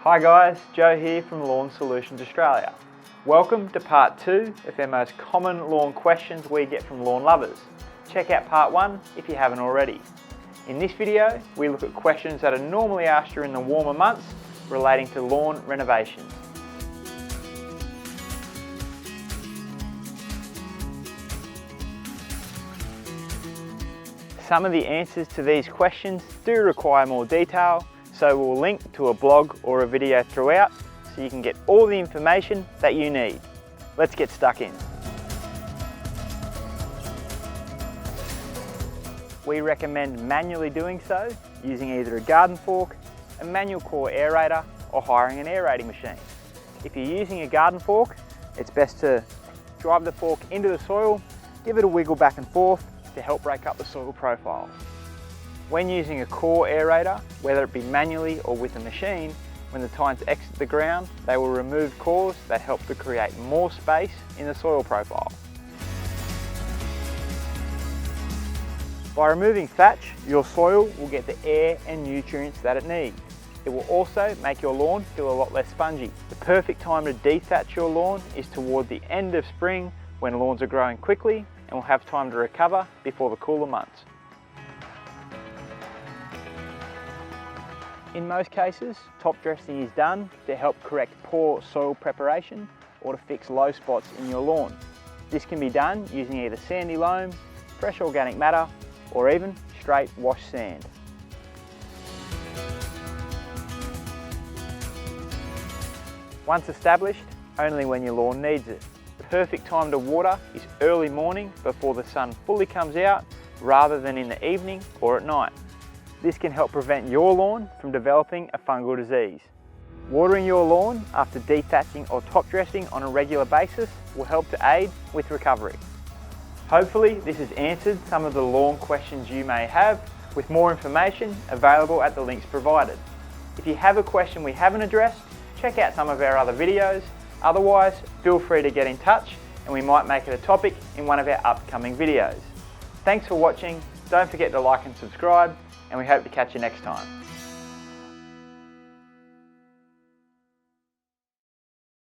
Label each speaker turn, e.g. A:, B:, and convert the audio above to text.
A: Hi guys, Joe here from Lawn Solutions Australia. Welcome to part 2 of our most common lawn questions we get from lawn lovers. Check out part 1 if you haven't already. In this video, we look at questions that are normally asked during the warmer months relating to lawn renovations. Some of the answers to these questions do require more detail, so we'll link to a blog or a video throughout so you can get all the information that you need. Let's get stuck in. We recommend manually doing so using either a garden fork, a manual core aerator, or hiring an aerating machine. If you're using a garden fork, it's best to drive the fork into the soil, give it a wiggle back and forth to help break up the soil profile. When using a core aerator, whether it be manually or with a machine, when the tines exit the ground, they will remove cores that help to create more space in the soil profile. By removing thatch, your soil will get the air and nutrients that it needs. It will also make your lawn feel a lot less spongy. The perfect time to dethatch your lawn is toward the end of spring when lawns are growing quickly and will have time to recover before the cooler months. In most cases, top dressing is done to help correct poor soil preparation or to fix low spots in your lawn. This can be done using either sandy loam, fresh organic matter, or even straight wash sand. Once established, only when your lawn needs it. The perfect time to water is early morning before the sun fully comes out rather than in the evening or at night. This can help prevent your lawn from developing a fungal disease. Watering your lawn after dethatching or top dressing on a regular basis will help to aid with recovery. Hopefully this has answered some of the lawn questions you may have, with more information available at the links provided. If you have a question we haven't addressed, check out some of our other videos. Otherwise, feel free to get in touch and we might make it a topic in one of our upcoming videos. Thanks for watching. Don't forget to like and subscribe, and we hope to catch you next time.